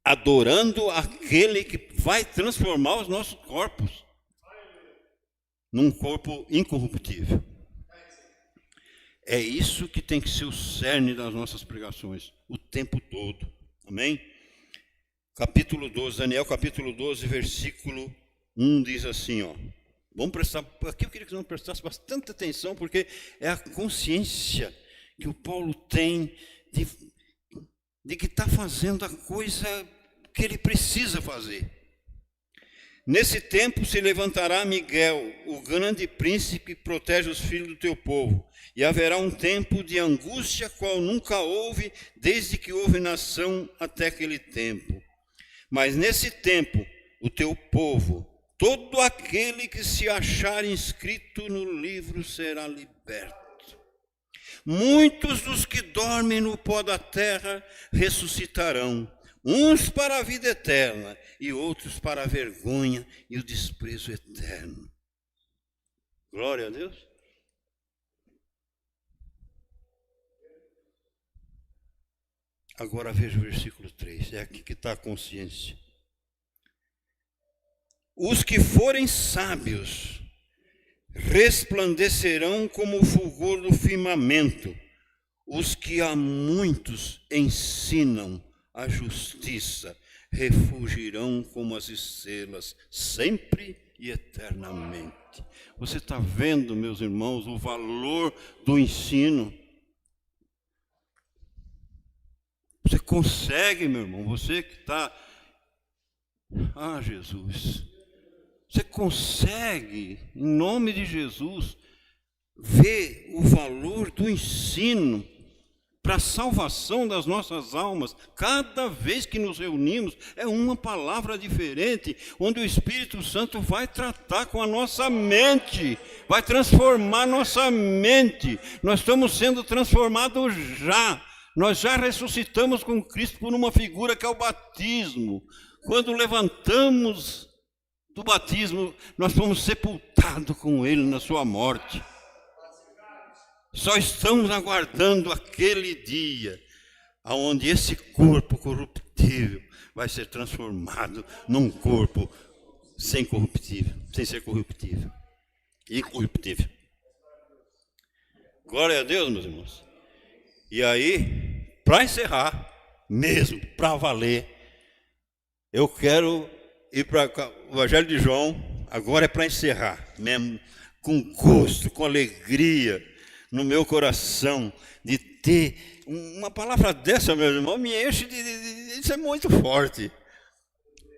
adorando aquele que vai transformar os nossos corpos num corpo incorruptível. É isso que tem que ser o cerne das nossas pregações, o tempo todo. Amém? Capítulo 12, Daniel capítulo 12, versículo 1 diz assim, ó. Vamos prestar, aqui eu queria que nós prestasse bastante atenção, porque é a consciência que o Paulo tem de que está fazendo a coisa que ele precisa fazer. Nesse tempo se levantará Miguel, o grande príncipe que protege os filhos do teu povo, e haverá um tempo de angústia qual nunca houve, desde que houve nação até aquele tempo. Mas nesse tempo, o teu povo, todo aquele que se achar inscrito no livro será liberto. Muitos dos que dormem no pó da terra ressuscitarão, uns para a vida eterna e outros para a vergonha e o desprezo eterno. Glória a Deus. Agora veja o versículo 3, é aqui que está a consciência. Os que forem sábios resplandecerão como o fulgor do firmamento, os que a muitos ensinam a justiça refugirão como as estrelas, sempre e eternamente. Você está vendo, meus irmãos, o valor do ensino? Você consegue, meu irmão, você que está... Ah, Jesus, você consegue, em nome de Jesus, ver o valor do ensino para a salvação das nossas almas. Cada vez que nos reunimos, é uma palavra diferente, onde o Espírito Santo vai tratar com a nossa mente, vai transformar nossa mente. Nós estamos sendo transformados já. Nós já ressuscitamos com Cristo por uma figura que é o batismo. Quando levantamos do batismo, nós fomos sepultados com Ele na sua morte. Só estamos aguardando aquele dia onde esse corpo corruptível vai ser transformado num corpo sem ser corruptível. Incorruptível. Glória a Deus, meus irmãos. E aí, para encerrar, mesmo, para valer, eu quero ir para o Evangelho de João, agora é para encerrar, mesmo, com gosto, com alegria no meu coração, de ter uma palavra dessa, meu irmão, me enche isso é muito forte.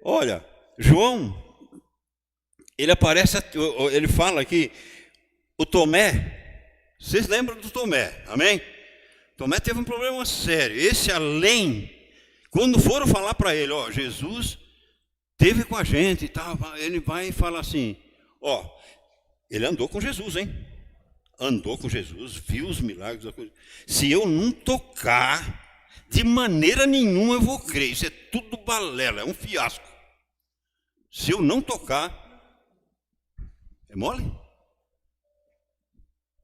Olha, João, ele fala aqui, o Tomé, vocês lembram do Tomé, amém? Tomé teve um problema sério. Esse além, quando foram falar para ele, ó, Jesus esteve com a gente e tal, ele vai e fala assim, ó, ele andou com Jesus, hein? Andou com Jesus, viu os milagres da coisa. Se eu não tocar, de maneira nenhuma eu vou crer. Isso é tudo balela, é um fiasco. Se eu não tocar, é mole?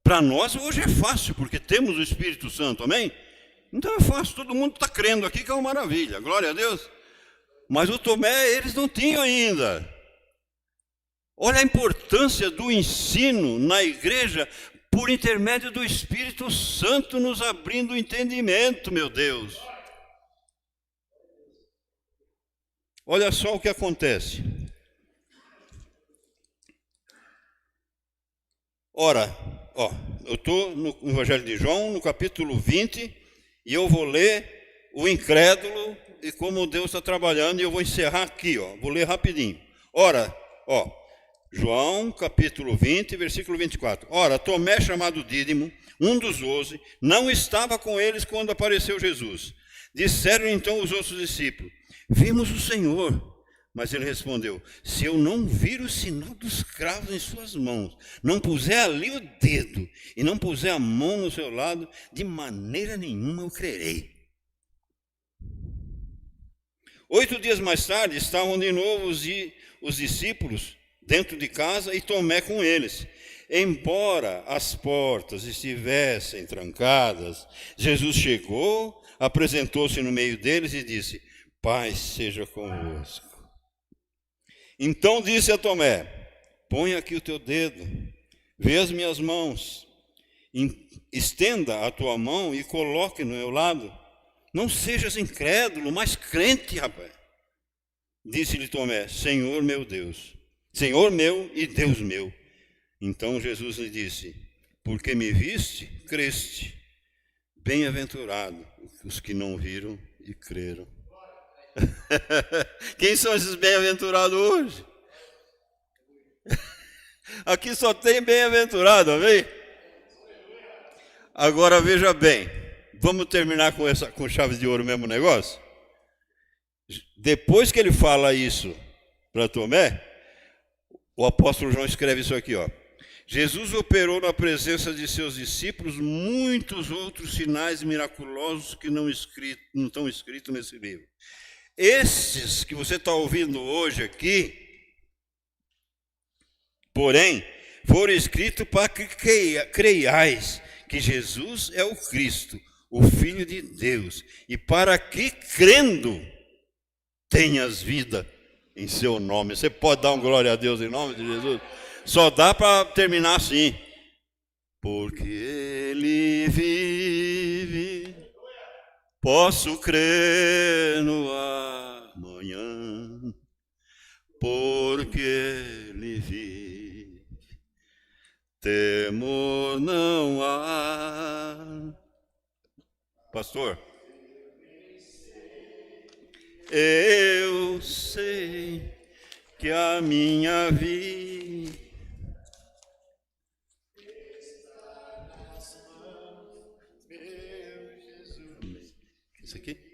Para nós hoje é fácil, porque temos o Espírito Santo, amém? Então é fácil, todo mundo está crendo aqui que é uma maravilha, glória a Deus. Mas o Tomé, eles não tinham ainda. Olha a importância do ensino na igreja, por intermédio do Espírito Santo nos abrindo o entendimento, meu Deus. Olha só o que acontece. Ora, ó, eu estou no Evangelho de João, no capítulo 20, e eu vou ler o incrédulo e como Deus está trabalhando, e eu vou encerrar aqui, ó, vou ler rapidinho. Ora, ó, João, capítulo 20, versículo 24. Ora, Tomé, chamado Dídimo, um dos 12, não estava com eles quando apareceu Jesus. Disseram então os outros discípulos, vimos o Senhor. Mas ele respondeu, se eu não vir o sinal dos cravos em suas mãos, não puser ali o dedo e não puser a mão no seu lado, de maneira nenhuma eu crerei. 8 dias mais tarde, estavam de novo os discípulos dentro de casa e Tomé com eles. Embora as portas estivessem trancadas, Jesus chegou, apresentou-se no meio deles e disse: paz seja convosco. Então disse a Tomé: põe aqui o teu dedo, vê as minhas mãos, estenda a tua mão e coloque no meu lado. Não sejas incrédulo, mas crente, rapaz. Disse-lhe Tomé: Senhor meu Deus, Senhor meu e Deus meu. Então Jesus lhe disse: porque me viste, creste. Bem-aventurado os que não viram e creram. Quem são esses bem-aventurados hoje? Aqui só tem bem-aventurado, amém? Agora veja bem, vamos terminar com chave de ouro mesmo negócio? Depois que ele fala isso para Tomé, o apóstolo João escreve isso aqui, ó. Jesus operou na presença de seus discípulos muitos outros sinais miraculosos que não estão escritos nesse livro. Esses que você está ouvindo hoje aqui, porém, foram escritos para que creiais que Jesus é o Cristo, o Filho de Deus, e para que, crendo, tenhas vida em seu nome. Você pode dar um glória a Deus em nome de Jesus? Só dá para terminar assim. Porque Ele vive, posso crer no amanhã. Porque Ele vive, temor não há. Pastor, eu sei que a minha vida isso aqui?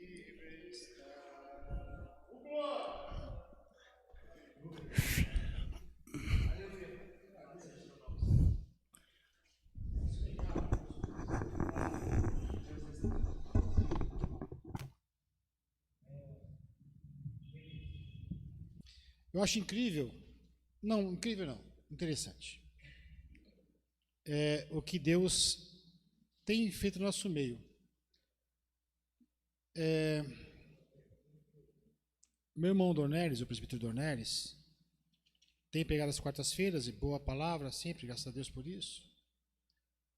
Eu acho incrível, não, interessante. O que Deus tem feito no nosso meio. Meu irmão Dornelles, o presbítero Dornelles, tem pegado as quartas-feiras e boa palavra sempre, graças a Deus por isso.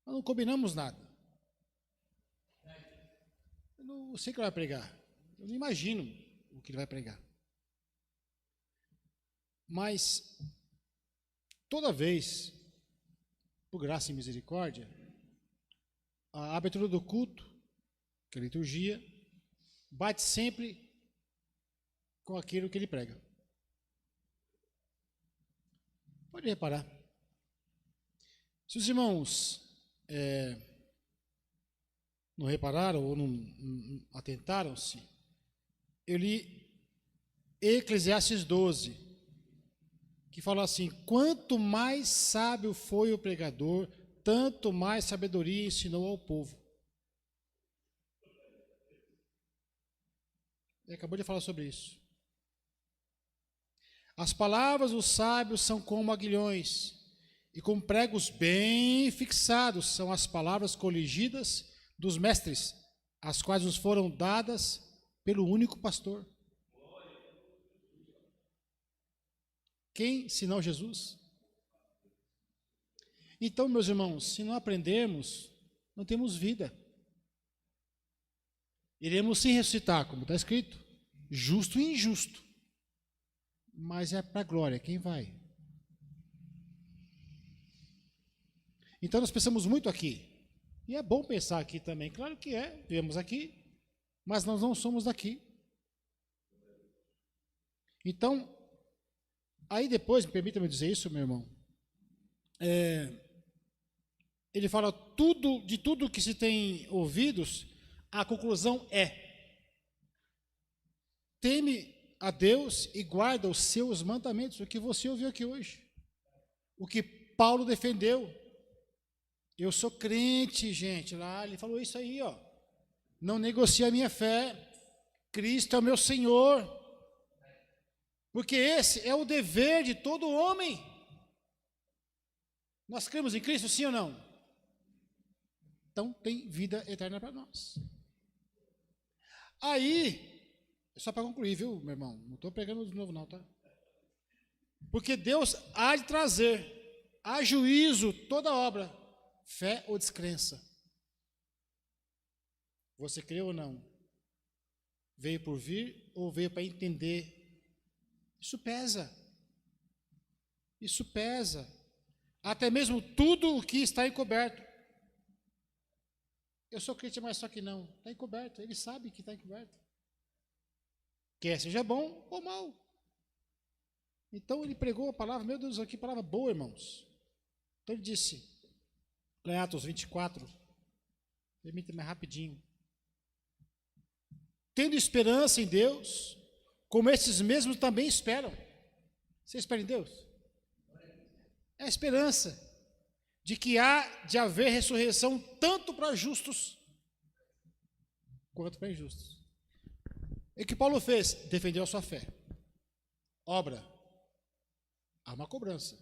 Nós não combinamos nada. Eu não sei o que ele vai pregar. Eu não imagino o que ele vai pregar. Mas, toda vez, por graça e misericórdia, a abertura do culto, que é a liturgia, bate sempre com aquilo que ele prega. Pode reparar. Se os irmãos não repararam ou não atentaram-se, eu li Eclesiastes 12, que fala assim: quanto mais sábio foi o pregador, tanto mais sabedoria ensinou ao povo. Ele acabou de falar sobre isso. As palavras dos sábios são como aguilhões, e com pregos bem fixados são as palavras coligidas dos mestres, as quais nos foram dadas pelo único pastor. Quem, senão Jesus? Então, meus irmãos, se não aprendermos, não temos vida. Iremos sim ressuscitar, como está escrito, justo e injusto. Mas é para a glória, quem vai? Então nós pensamos muito aqui. E é bom pensar aqui também. Claro que é, vivemos aqui, mas nós não somos daqui. Então, aí depois, permita-me dizer isso, meu irmão, ele fala de tudo que se tem ouvidos, a conclusão é: teme a Deus e guarda os seus mandamentos, o que você ouviu aqui hoje, o que Paulo defendeu. Eu sou crente, gente, lá ele falou isso aí, ó. Não negocia a minha fé, Cristo é o meu Senhor. Porque esse é o dever de todo homem. Nós cremos em Cristo, sim ou não? Então tem vida eterna para nós. Aí, só para concluir, viu, meu irmão? Não estou pregando de novo não, tá? Porque Deus há de trazer a juízo toda obra, fé ou descrença. Você crê ou não? Veio por vir ou veio para entender? Isso pesa. Isso pesa. Até mesmo tudo o que está encoberto. Eu sou crente, mas só que não. Está encoberto. Ele sabe que está encoberto. Quer seja bom ou mal. Então ele pregou a palavra. Meu Deus, que palavra boa, irmãos. Então ele disse, em Atos 24, permita-me rapidinho. Tendo esperança em Deus, como esses mesmos também esperam. Você espera em Deus? É a esperança de que há de haver ressurreição tanto para justos quanto para injustos. E o que Paulo fez? Defendeu a sua fé. Obra. Há uma cobrança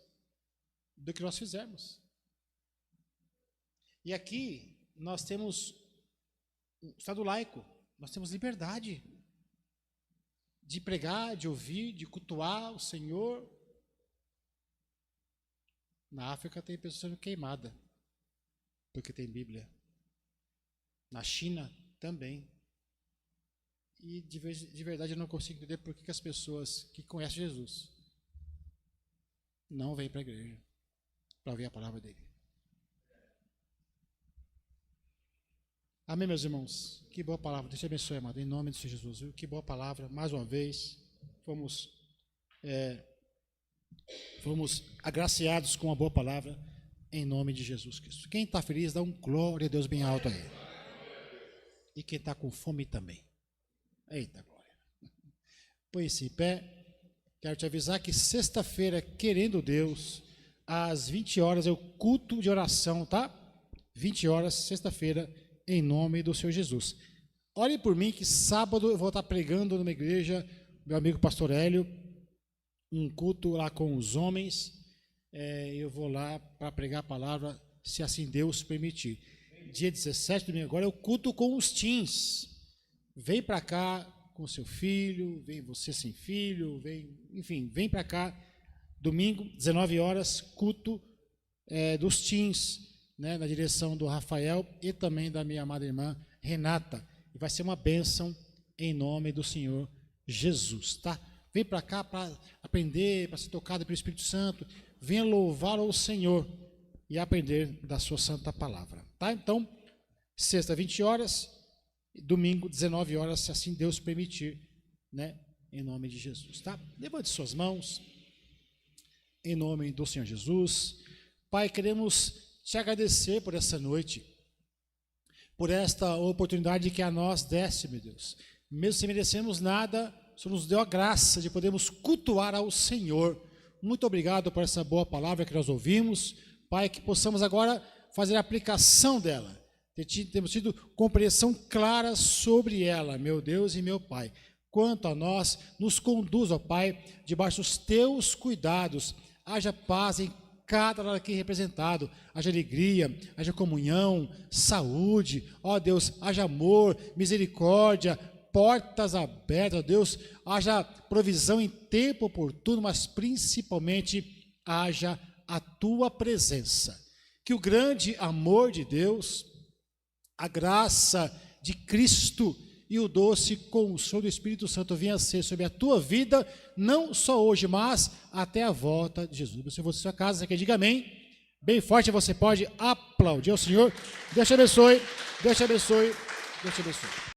do que nós fizermos. E aqui nós temos o Estado laico. Nós temos liberdade de pregar, de ouvir, de cultuar o Senhor. Na África tem pessoas sendo queimadas, porque tem Bíblia. Na China também. E de verdade eu não consigo entender por que as pessoas que conhecem Jesus não vêm para a igreja para ouvir a palavra dele. Amém, meus irmãos? Que boa palavra. Deus te abençoe, amado, em nome do Senhor Jesus. Viu? Que boa palavra. Mais uma vez, fomos agraciados com uma boa palavra em nome de Jesus Cristo. Quem está feliz, dá um glória a Deus bem alto aí. E quem está com fome também. Eita glória. Põe-se em pé. Quero te avisar que sexta-feira, querendo Deus, às 20 horas é o culto de oração, tá? 20 horas, sexta-feira, em nome do Senhor Jesus. Ore por mim que sábado eu vou estar pregando numa igreja, meu amigo pastor Hélio, um culto lá com os homens. Eu vou lá para pregar a palavra, se assim Deus permitir. Dia 17 domingo agora é o culto com os teens. Vem para cá com seu filho, vem você sem filho, vem para cá. Domingo, 19 horas, culto dos teens, né, na direção do Rafael e também da minha amada irmã Renata. E vai ser uma bênção em nome do Senhor Jesus, tá? Vem para cá para aprender, para ser tocado pelo Espírito Santo. Venha louvar ao Senhor e aprender da sua santa palavra, tá? Então, sexta, 20 horas, domingo, 19 horas, se assim Deus permitir, né? Em nome de Jesus, tá? Levante suas mãos, em nome do Senhor Jesus. Pai, queremos te agradecer por essa noite, por esta oportunidade que a nós desse, meu Deus. Mesmo sem merecermos nada, o Senhor nos deu a graça de podermos cultuar ao Senhor. Muito obrigado por essa boa palavra que nós ouvimos. Pai, que possamos agora fazer a aplicação dela. Temos tido compreensão clara sobre ela, meu Deus e meu Pai. Quanto a nós, nos conduz, ó Pai, debaixo dos teus cuidados. Haja paz em cada lado aqui representado, haja alegria, haja comunhão, saúde, ó Deus, haja amor, misericórdia, portas abertas, ó Deus, haja provisão em tempo oportuno, mas principalmente haja a tua presença. Que o grande amor de Deus, a graça de Cristo e o doce consolo do Espírito Santo venha a ser sobre a tua vida, não só hoje, mas até a volta de Jesus. Se você sua casa, você quer diga amém, bem forte, você pode aplaudir ao Senhor. Deus te abençoe, Deus te abençoe, Deus te abençoe.